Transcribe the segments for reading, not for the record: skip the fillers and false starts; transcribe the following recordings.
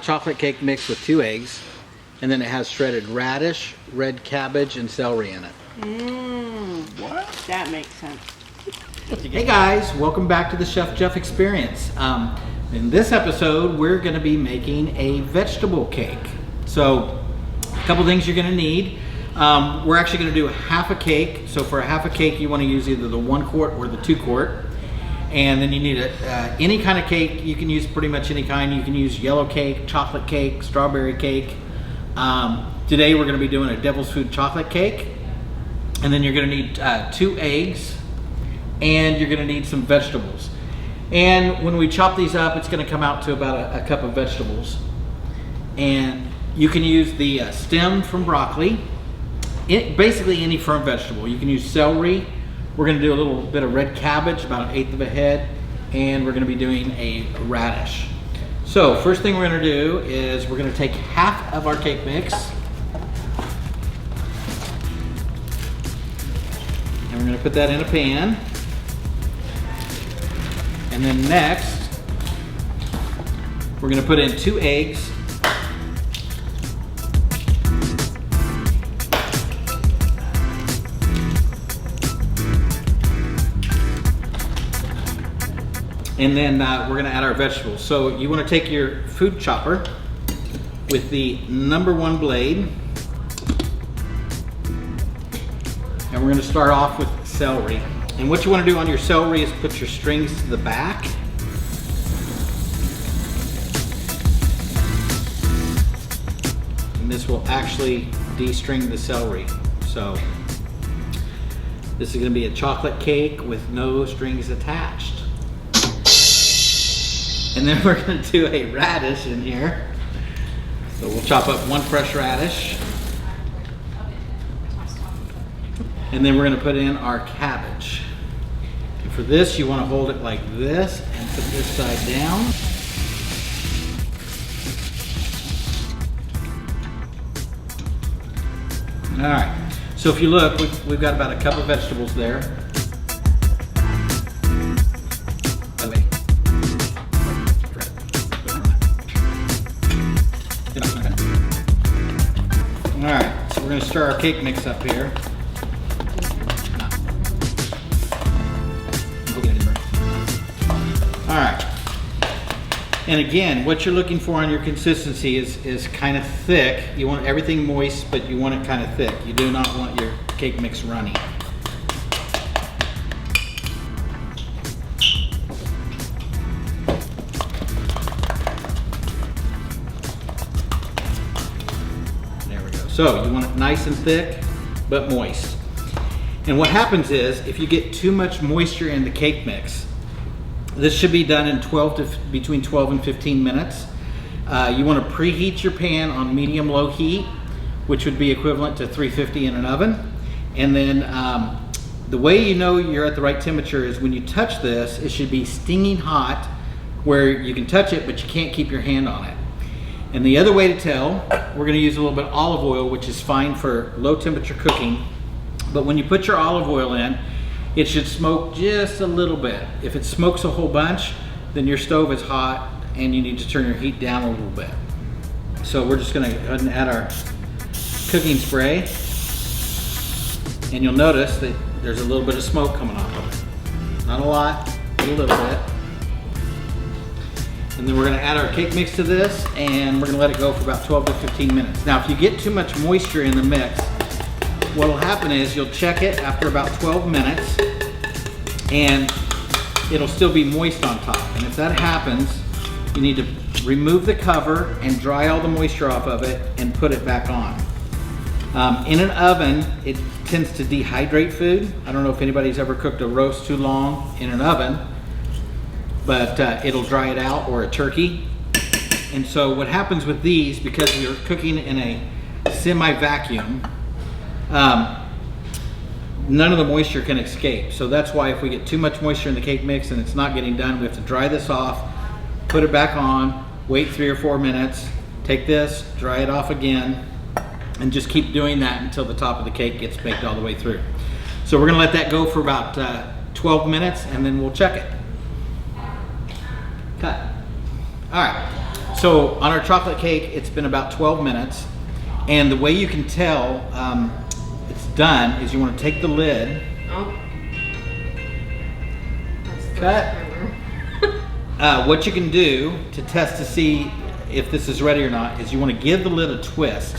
chocolate cake mix with 2 eggs, and then it has shredded radish, red cabbage, and celery in it. What? That makes sense. Hey guys, welcome back to the Chef Jeff Experience. In this episode, we're going to be making a vegetable cake. So, a couple things you're going to need. We're actually going to do half a cake. So for a half a cake, you want to use either the 1 quart or the 2 quart. And then you need any kind of cake. You can use pretty much any kind. You can use yellow cake, chocolate cake, strawberry cake. Today we're going to be doing a devil's food chocolate cake. And then you're going to need 2 eggs. And you're going to need some vegetables. And when we chop these up, it's going to come out to about a cup of vegetables. And you can use the stem from broccoli. Basically any firm vegetable. You can use celery. We're going to do a little bit of red cabbage, about 1/8 of a head, and we're going to be doing a radish. So first thing we're going to do is we're going to take half of our cake mix, and we're going to put that in a pan. And then next, we're going to put in 2 eggs. And then we're going to add our vegetables. So you want to take your food chopper with the #1 blade. And we're going to start off with celery. And what you want to do on your celery is put your strings to the back. And this will actually de-string the celery. So this is going to be a chocolate cake with no strings attached. And then we're going to do a radish in here. So we'll chop up 1 fresh radish. And then we're going to put in our cabbage. And for this, you want to hold it like this and put this side down. All right. So if you look, we've got about a cup of vegetables there. All right, so we're going to stir our cake mix up here. All right, and again, what you're looking for on your consistency is kind of thick. You want everything moist, but you want it kind of thick. You do not want your cake mix runny. So you want it nice and thick, but moist. And what happens is, if you get too much moisture in the cake mix, this should be done in between 12 and 15 minutes. You want to preheat your pan on medium-low heat, which would be equivalent to 350 in an oven. And then the way you know you're at the right temperature is when you touch this, it should be stinging hot, where you can touch it, but you can't keep your hand on it. And the other way to tell, we're going to use a little bit of olive oil, which is fine for low temperature cooking. But when you put your olive oil in, it should smoke just a little bit. If it smokes a whole bunch, then your stove is hot and you need to turn your heat down a little bit. So we're just going to go ahead and add our cooking spray. And you'll notice that there's a little bit of smoke coming off of it. Not a lot, but a little bit. And then we're going to add our cake mix to this, and we're going to let it go for about 12 to 15 minutes. Now, if you get too much moisture in the mix, what will happen is you'll check it after about 12 minutes, and it'll still be moist on top. And if that happens, you need to remove the cover and dry all the moisture off of it and put it back on. In an oven, it tends to dehydrate food. I don't know if anybody's ever cooked a roast too long in an oven, but it'll dry it out, or a turkey. And so what happens with these, because we're cooking in a semi-vacuum, none of the moisture can escape. So that's why if we get too much moisture in the cake mix and it's not getting done, we have to dry this off, put it back on, wait 3 or 4 minutes, take this, dry it off again, and just keep doing that until the top of the cake gets baked all the way through. So we're gonna let that go for about 12 minutes, and then we'll check it. Cut. All right, So on our chocolate cake, it's been about 12 minutes. And the way you can tell it's done is you want to take the lid. Oh. Cut. What you can do to test to see if this is ready or not is you want to give the lid a twist.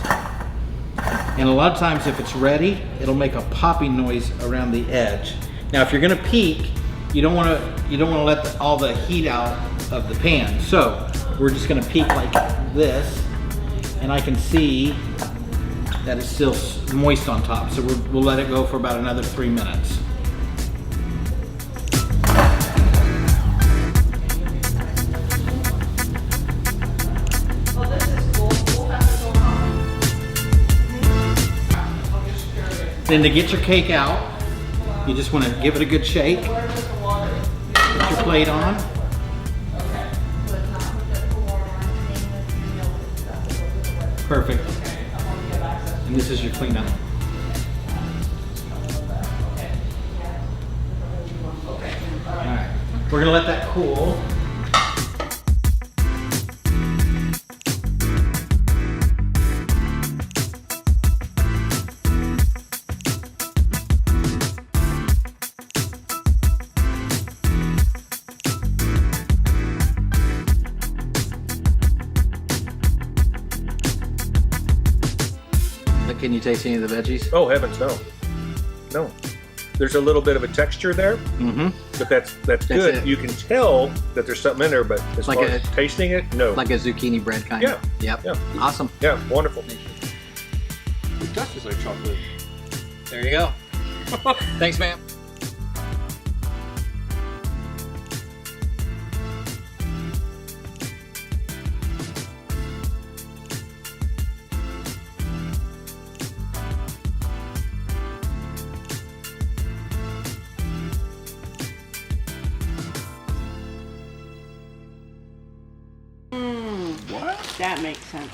And a lot of times if it's ready, it'll make a popping noise around the edge. Now if you're gonna peek, you don't wanna let all the heat out of the pan. So we're just gonna peek like this, and I can see that it's still moist on top. So we'll let it go for about another 3 minutes. Then to get your cake out, you just want to give it a good shake. Put your plate on. Perfect. And this is your cleanup. Alright, we're going to let that cool. Can you taste any of the veggies? Oh heavens, no. No. There's a little bit of a texture there, but that's good. it. You can tell that there's something in there, but as Like far as tasting it, no. Like a zucchini bread kind Yeah. of. Yep. Yeah. Awesome. Yeah, wonderful. It does taste like chocolate. There you go. Thanks, ma'am. What? That makes sense.